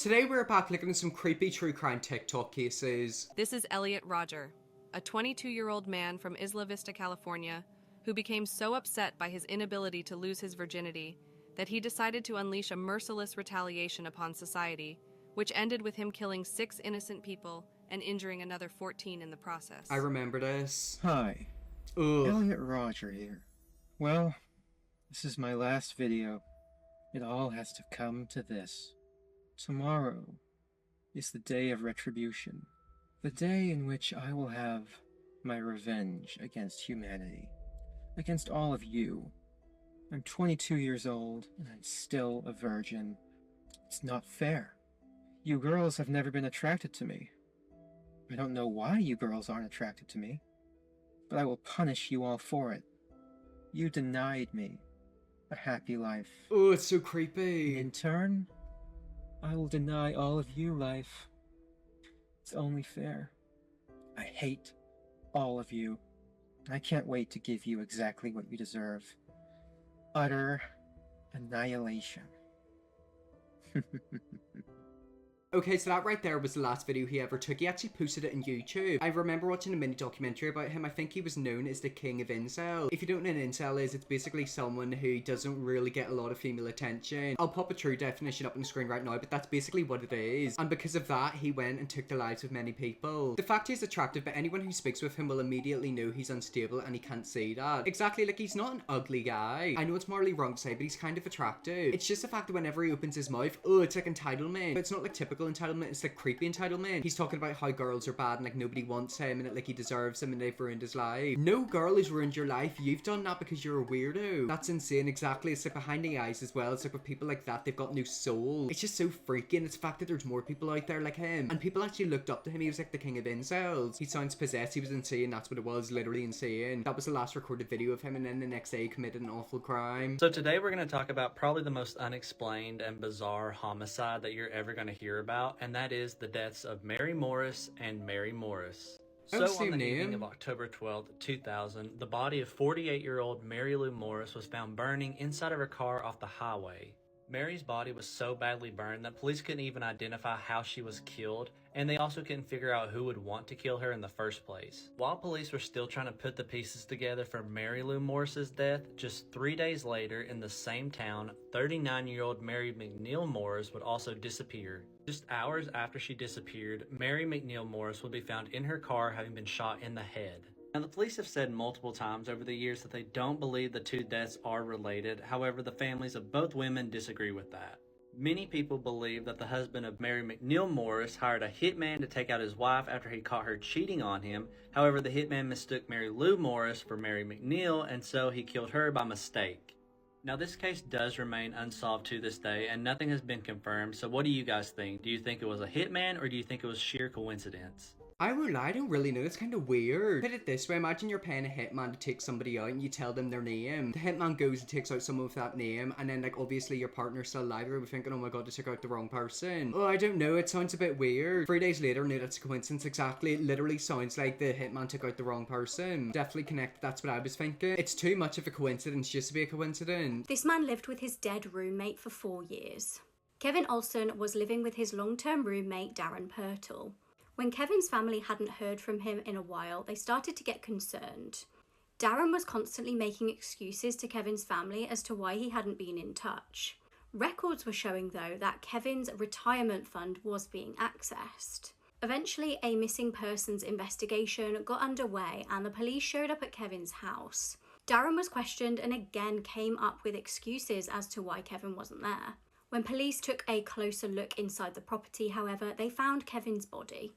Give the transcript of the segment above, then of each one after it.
Today we're back looking at some creepy true crime TikTok cases. This is Elliot Roger, a 22-year-old man from Isla Vista, California, who became so upset by his inability to lose his virginity that he decided to unleash a merciless retaliation upon society, which ended with him killing 6 innocent people and injuring another 14 in the process. I remember this. Hi, Ugh. Elliot Roger here. Well, this is my last video. It all has to come to this. Tomorrow is the day of retribution. The day in which I will have my revenge against humanity. Against all of you. I'm 22 years old and I'm still a virgin. It's not fair. You girls have never been attracted to me. I don't know why you girls aren't attracted to me, but I will punish you all for it. You denied me a happy life. Oh, it's so creepy. In turn, I will deny all of you life. It's only fair. I hate all of you. I can't wait to give you exactly what you deserve. Utter annihilation. Okay, so that right there was the last video he ever took. He actually posted it on YouTube. I remember watching a mini documentary about him. I think he was known as the king of incel. If you don't know what an incel is, it's basically someone who doesn't really get a lot of female attention. I'll pop a true definition up on the screen right now, but that's basically what it is. And because of that, he went and took the lives of many people. The fact he's attractive, but anyone who speaks with him will immediately know he's unstable and he can't see that. Exactly, like he's not an ugly guy. I know it's morally wrong to say, but he's kind of attractive. It's just the fact that whenever he opens his mouth, oh, it's like entitlement. But it's not like typical entitlement, it's like creepy entitlement. He's talking about how girls are bad and like nobody wants him and that like he deserves them and they've ruined his life. No girl has ruined your life. You've done that because you're a weirdo. That's insane. Exactly. It's like behind the eyes as well. It's like with people like that, they've got no soul. It's just so freaking. It's the fact that there's more people out there like him and people actually looked up to him. He was like the king of incels. He sounds possessed. He was insane. That's what it was. Literally insane. That was the last recorded video of him, and then the next day he committed an awful crime. So today we're going to talk about probably the most unexplained and bizarre homicide that you're ever going to hear about, and that is the deaths of Mary Morris and Mary Morris. So on the evening of October 12th, 2000, the body of 48-year-old Mary Lou Morris was found burning inside of her car off the highway. Mary's body was so badly burned that police couldn't even identify how she was killed, and they also couldn't figure out who would want to kill her in the first place. While police were still trying to put the pieces together for Mary Lou Morris's death, just 3 days later in the same town, 39-year-old Mary McNeil Morris would also disappear. Just hours after she disappeared, Mary McNeil Morris would be found in her car having been shot in the head. Now, the police have said multiple times over the years that they don't believe the two deaths are related. However, the families of both women disagree with that. Many people believe that the husband of Mary McNeil Morris hired a hitman to take out his wife after he caught her cheating on him. However, the hitman mistook Mary Lou Morris for Mary McNeil, and so he killed her by mistake. Now, this case does remain unsolved to this day, and nothing has been confirmed. So what do you guys think? Do you think it was a hitman, or do you think it was sheer coincidence? I won't lie, I don't really know. It's kind of weird. Put it this way, imagine you're paying a hitman to take somebody out and you tell them their name. The hitman goes and takes out someone with that name, and then like obviously your partner's still alive. You're thinking, oh my god, they took out the wrong person. Oh, I don't know, it sounds a bit weird. 3 days later, no, that's a coincidence. Exactly, it literally sounds like the hitman took out the wrong person. Definitely connect, that's what I was thinking. It's too much of a coincidence just to be a coincidence. This man lived with his dead roommate for 4 years. Kevin Olsen was living with his long-term roommate Darren Pertle. When Kevin's family hadn't heard from him in a while, they started to get concerned. Darren was constantly making excuses to Kevin's family as to why he hadn't been in touch. Records were showing, though, that Kevin's retirement fund was being accessed. Eventually, a missing persons investigation got underway and the police showed up at Kevin's house. Darren was questioned and again came up with excuses as to why Kevin wasn't there. When police took a closer look inside the property, however, they found Kevin's body.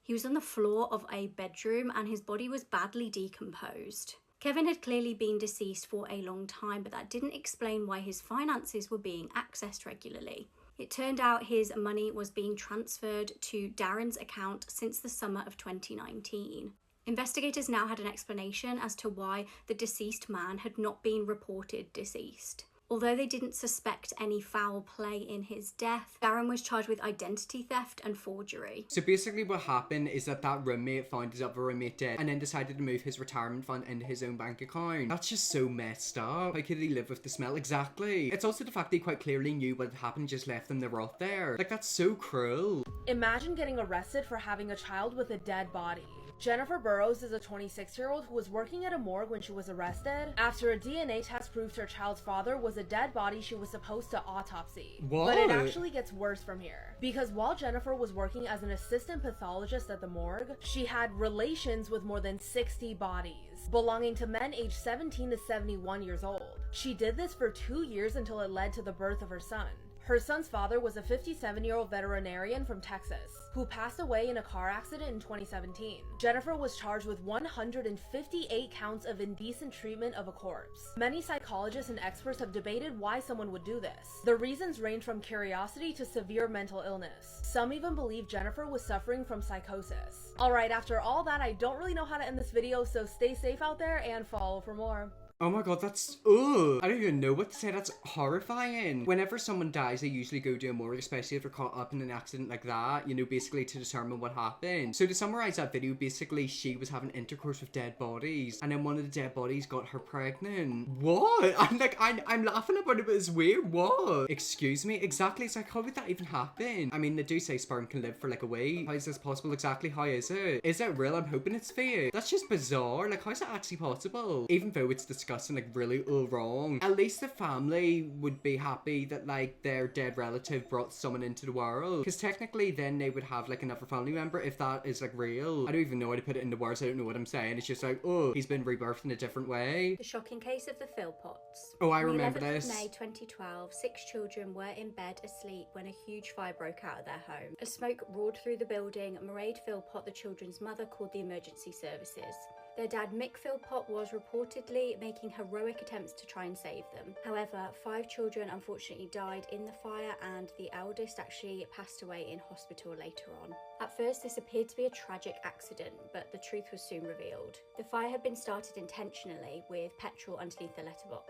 He was on the floor of a bedroom and his body was badly decomposed. Kevin had clearly been deceased for a long time, but that didn't explain why his finances were being accessed regularly. It turned out his money was being transferred to Darren's account since the summer of 2019. Investigators now had an explanation as to why the deceased man had not been reported deceased. Although they didn't suspect any foul play in his death, Darren was charged with identity theft and forgery. So basically what happened is that roommate found his other roommate dead and then decided to move his retirement fund into his own bank account. That's just so messed up. How could he live with the smell? Exactly. It's also the fact that he quite clearly knew what had happened, just left them to rot there. Like, that's so cruel. Imagine getting arrested for having a child with a dead body. Jennifer Burrows is a 26-year-old who was working at a morgue when she was arrested after a DNA test proved her child's father was a dead body she was supposed to autopsy. What? But it actually gets worse from here. Because while Jennifer was working as an assistant pathologist at the morgue, she had relations with more than 60 bodies, belonging to men aged 17 to 71 years old. She did this for 2 years until it led to the birth of her son. Her son's father was a 57-year-old veterinarian from Texas, who passed away in a car accident in 2017. Jennifer was charged with 158 counts of indecent treatment of a corpse. Many psychologists and experts have debated why someone would do this. The reasons range from curiosity to severe mental illness. Some even believe Jennifer was suffering from psychosis. Alright, after all that, I don't really know how to end this video, so stay safe out there and follow for more. Oh my god, that's, ugh. I don't even know what to say, that's horrifying. Whenever someone dies, they usually go to a morgue, especially if they're caught up in an accident like that, you know, basically to determine what happened. So to summarize that video, basically she was having intercourse with dead bodies, and then one of the dead bodies got her pregnant. What? I'm laughing about it, but it's weird. What? Excuse me? Exactly, it's like, how would that even happen? I mean, they do say sperm can live for like a week. How is this possible? Exactly, how is it? Is it real? I'm hoping it's fake. That's just bizarre. Like, how is that actually possible? Even though it's disgusting and like really wrong, at least the family would be happy that like their dead relative brought someone into the world, because technically then they would have like another family member if that is like real. I don't even know how to put it into words. I don't know what I'm saying. It's just like, oh, he's been rebirthed in a different way. The shocking case of the Philpotts. Oh, I remember this. On the 11th of May 2012, 6 children were in bed asleep when a huge fire broke out of their home. As smoke roared through the building, Mairead Philpott, the children's mother, called the emergency services. Their dad, Mick Philpott, was reportedly making heroic attempts to try and save them. However, 5 children unfortunately died in the fire, and the eldest actually passed away in hospital later on. At first, this appeared to be a tragic accident, but the truth was soon revealed. The fire had been started intentionally with petrol underneath the letterbox.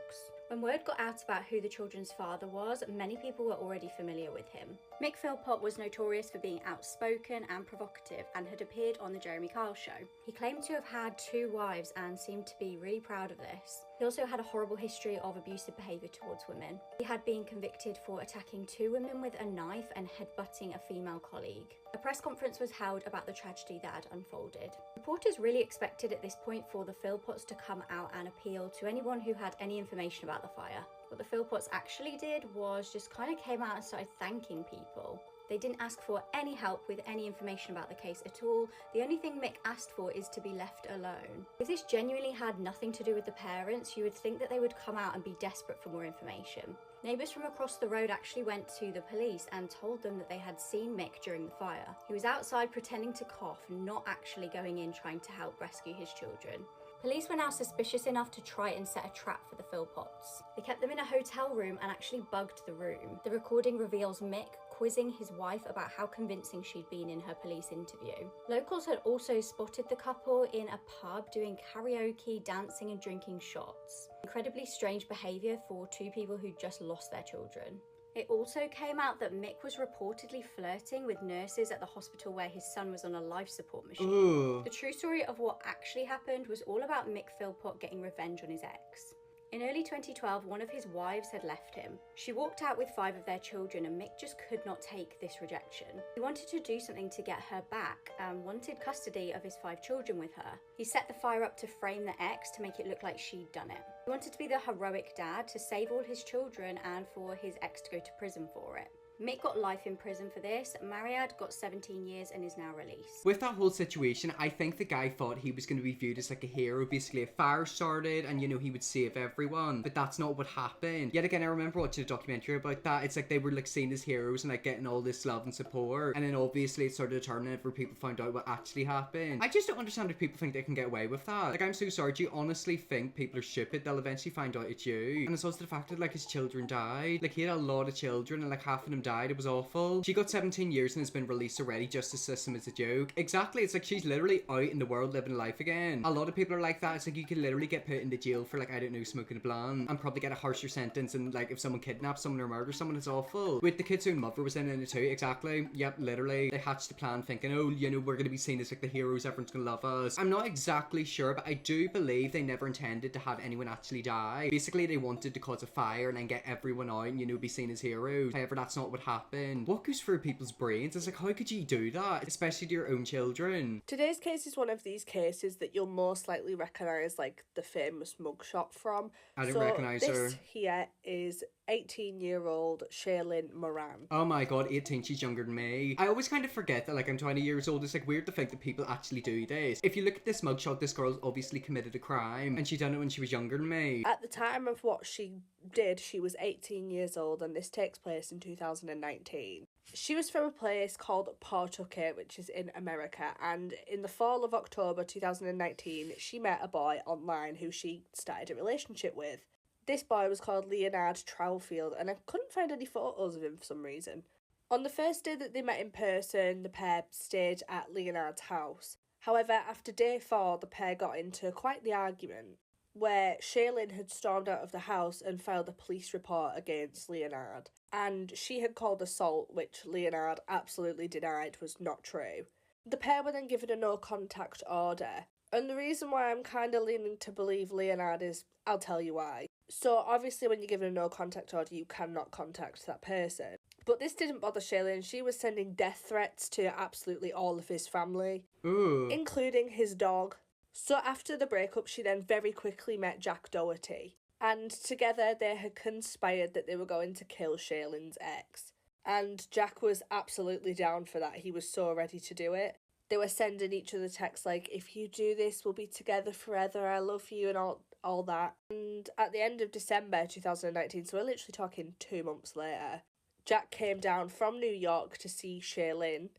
When word got out about who the children's father was, many people were already familiar with him. Mick Philpott was notorious for being outspoken and provocative and had appeared on the Jeremy Kyle show. He claimed to have had 2 wives and seemed to be really proud of this. He also had a horrible history of abusive behaviour towards women. He had been convicted for attacking 2 women with a knife and headbutting a female colleague. A press conference was held about the tragedy that had unfolded. Reporters really expected at this point for the Philpotts to come out and appeal to anyone who had any information about the fire. What the Philpotts actually did was just kind of came out and started thanking people. They didn't ask for any help with any information about the case at all. The only thing Mick asked for is to be left alone. If this genuinely had nothing to do with the parents, you would think that they would come out and be desperate for more information. Neighbours from across the road actually went to the police and told them that they had seen Mick during the fire. He was outside pretending to cough, not actually going in trying to help rescue his children. Police were now suspicious enough to try and set a trap for the Philpotts. They kept them in a hotel room and actually bugged the room. The recording reveals Mick quizzing his wife about how convincing she'd been in her police interview. Locals had also spotted the couple in a pub doing karaoke, dancing and drinking shots. Incredibly strange behaviour for 2 people who'd just lost their children. It also came out that Mick was reportedly flirting with nurses at the hospital where his son was on a life support machine. Ooh. The true story of what actually happened was all about Mick Philpott getting revenge on his ex. In early 2012, one of his wives had left him. She walked out with 5 of their children, and Mick just could not take this rejection. He wanted to do something to get her back and wanted custody of his 5 children with her. He set the fire up to frame the ex to make it look like she'd done it. He wanted to be the heroic dad to save all his children and for his ex to go to prison for it. Mick got life in prison for this. Mairead got 17 years and is now released. With that whole situation, I think the guy thought he was going to be viewed as like a hero. Basically, a fire started and, you know, he would save everyone. But that's not what happened. Yet again, I remember watching a documentary about that. It's like they were like seen as heroes and like getting all this love and support. And then obviously it started to turn whenever people found out what actually happened. I just don't understand if people think they can get away with that. Like, I'm so sorry. Do you honestly think people are stupid? They'll eventually find out it's you. And it's also the fact that like his children died. Like, he had a lot of children and like half of them died died. It was awful. She got 17 years and has been released already. Justice system is a joke. Exactly. It's like she's literally out in the world living life again. A lot of people are like that. It's like you could literally get put into jail for, like, I don't know, smoking a blunt and probably get a harsher sentence. And like if someone kidnaps someone or murders someone, it's awful. With the kid's own mother was in it too. Exactly. Yep, literally. They hatched the plan thinking, oh, you know, we're going to be seen as like the heroes. Everyone's going to love us. I'm not exactly sure, but I do believe they never intended to have anyone actually die. Basically, they wanted to cause a fire and then get everyone out and, you know, be seen as heroes. However, that's not what happened. What goes through people's brains? It's like, how could you do that? Especially to your own children. Today's case is one of these cases that you'll most likely recognise, like, the famous mugshot from. I don't recognise her. This here is 18-year-old Sharon Moran. Oh my god, 18, she's younger than me. I always kind of forget that, like, I'm 20 years old. It's like weird to think that people actually do this. If you look at this mugshot, this girl's obviously committed a crime and she done it when she was younger than me. At the time of what she did, she was 18 years old, and this takes place in 2019. She was from a place called Pawtucket, which is in America, and in the fall of October 2019, she met a boy online who she started a relationship with. This boy was called Leonard Trowfield, and I couldn't find any photos of him for some reason. On the first day that they met in person, the pair stayed at Leonard's house. However, after day 4, the pair got into quite the argument, where Sharon had stormed out of the house and filed a police report against Leonard. And she had called assault, which Leonard absolutely denied was not true. The pair were then given a no-contact order. And the reason why I'm kind of leaning to believe Leonard is, I'll tell you why. So obviously when you're given a no-contact order, you cannot contact that person. But this didn't bother Sharon. She was sending death threats to absolutely all of his family, including his dog. So after the breakup, she then very quickly met Jack Doherty. And together they had conspired that they were going to kill Sharon's ex. And Jack was absolutely down for that. He was so ready to do it. They were sending each other texts like, if you do this, we'll be together forever, I love you, and all that. And at the end of December 2019, so we're literally talking 2 months later, Jack came down from New York to see Sharon.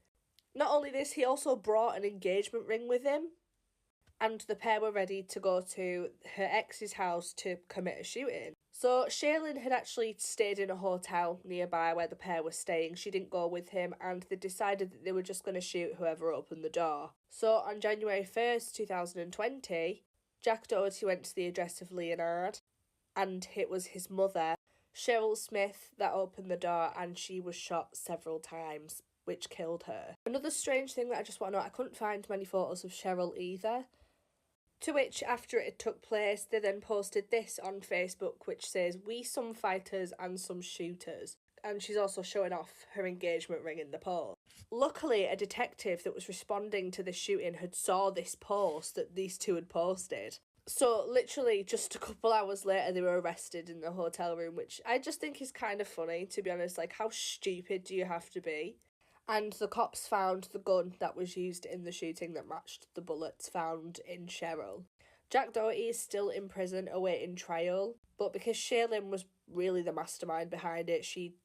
Not only this, he also brought an engagement ring with him. And the pair were ready to go to her ex's house to commit a shooting. So Sharon had actually stayed in a hotel nearby where the pair were staying. She didn't go with him, and they decided that they were just going to shoot whoever opened the door. So on January 1st, 2020, Jack Doherty went to the address of Leonard, and it was his mother, Cheryl Smith, that opened the door, and she was shot several times, which killed her. Another strange thing that I just want to know, I couldn't find many photos of Cheryl either. To which, after it took place, they then posted this on Facebook, which says, "We some fighters and some shooters." And she's also showing off her engagement ring in the post. Luckily, a detective that was responding to the shooting had saw this post that these two had posted. So, literally, just a couple hours later, they were arrested in the hotel room, which I just think is kind of funny, to be honest. Like, how stupid do you have to be? And the cops found the gun that was used in the shooting that matched the bullets found in Cheryl. Jack Doherty is still in prison awaiting trial, but because Sharon was really the mastermind behind it, she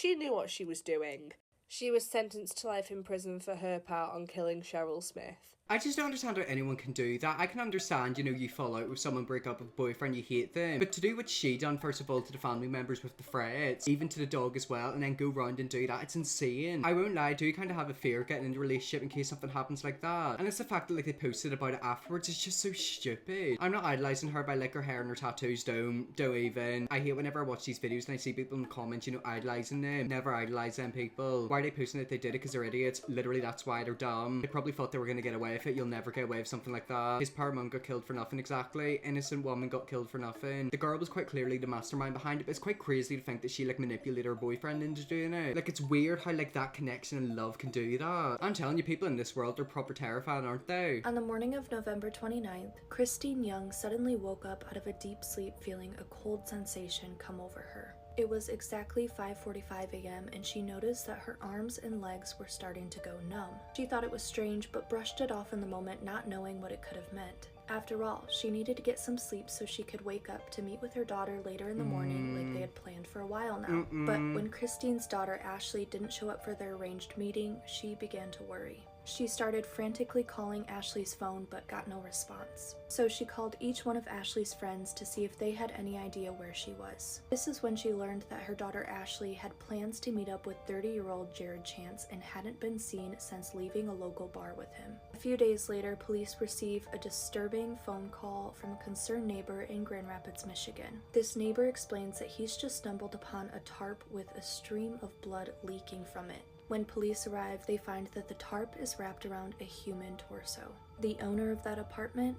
knew what she was doing. She was sentenced to life in prison for her part on killing Cheryl Smith. I just don't understand how anyone can do that. I can understand, you know, you fall out with someone, break up with a boyfriend, you hate them. But to do what she done, first of all, to the family members with the threats, even to the dog as well, and then go round and do that, it's insane. I won't lie, I do kind of have a fear getting into a relationship in case something happens like that. And it's the fact that, like, they posted about it afterwards, it's just so stupid. I'm not idolising her by, like, her hair and her tattoos, don't even. I hate whenever I watch these videos and I see people in the comments, you know, idolising them. Never idolise them people. Why are they posting it? They did it because they're idiots. Literally, that's why they're dumb. They probably thought they were going to get away with it. You'll never get away with something like that. His poor mum got killed for nothing, exactly. Innocent woman got killed for nothing. The girl was quite clearly the mastermind behind it, but it's quite crazy to think that she, like, manipulated her boyfriend into doing it. Like, it's weird how, like, that connection and love can do that. I'm telling you, people in this world are proper terrifying, aren't they? On the morning of November 29th, Christine Young suddenly woke up out of a deep sleep feeling a cold sensation come over her. It was exactly 5:45 a.m. and she noticed that her arms and legs were starting to go numb. She thought it was strange but brushed it off in the moment, not knowing what it could have meant. After all, she needed to get some sleep so she could wake up to meet with her daughter later in the morning like they had planned for a while now. But when Christine's daughter Ashley didn't show up for their arranged meeting, she began to worry. She started frantically calling Ashley's phone but got no response. So she called each one of Ashley's friends to see if they had any idea where she was. This is when she learned that her daughter Ashley had plans to meet up with 30-year-old Jared Chance and hadn't been seen since leaving a local bar with him. A few days later, police receive a disturbing phone call from a concerned neighbor in Grand Rapids, Michigan. This neighbor explains that he's just stumbled upon a tarp with a stream of blood leaking from it. When police arrive, they find that the tarp is wrapped around a human torso. The owner of that apartment?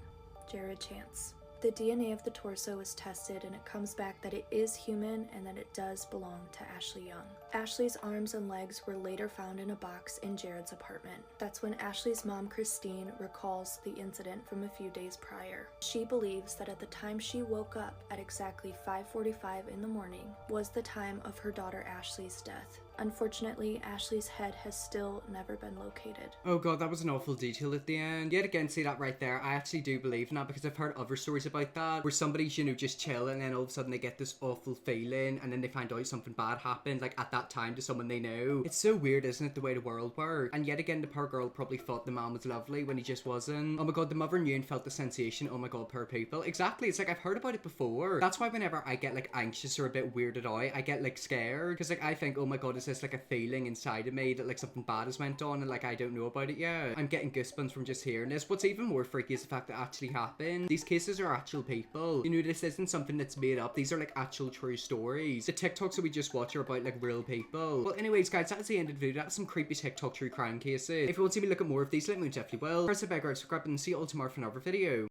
Jared Chance. The DNA of the torso is tested and it comes back that it is human and that it does belong to Ashley Young. Ashley's arms and legs were later found in a box in Jared's apartment. That's when Ashley's mom, Christine, recalls the incident from a few days prior. She believes that at the time she woke up at exactly 5:45 in the morning was the time of her daughter Ashley's death. Unfortunately, Ashley's head has still never been located. Oh god, that was an awful detail at the end. Yet again, see that right there, I actually do believe in that because I've heard other stories about that, where somebody's, you know, just chilling and then all of a sudden they get this awful feeling and then they find out something bad happened, like at that time to someone they know. It's so weird, isn't it, the way the world works? And yet again, the poor girl probably thought the man was lovely when he just wasn't. Oh my god, the mother knew and felt the sensation. Oh my god, poor people. Exactly, it's like I've heard about it before. That's why whenever I get like anxious or a bit weirded out, I get like scared, because like I think, oh my god, is this like a feeling inside of me that like something bad has went on and like I don't know about it yet? I'm getting goosebumps from just hearing this. What's even more freaky is the fact that it actually happened. These cases are actual people. You know, this isn't something that's made up. These are like actual true stories. The TikToks that we just watch are about like real people. Well, anyways, guys, that's the end of the video. That's some creepy TikTok true crime cases. If you want to see me look at more of these, let me know, definitely will. Press the bell, subscribe, and see you all tomorrow for another video.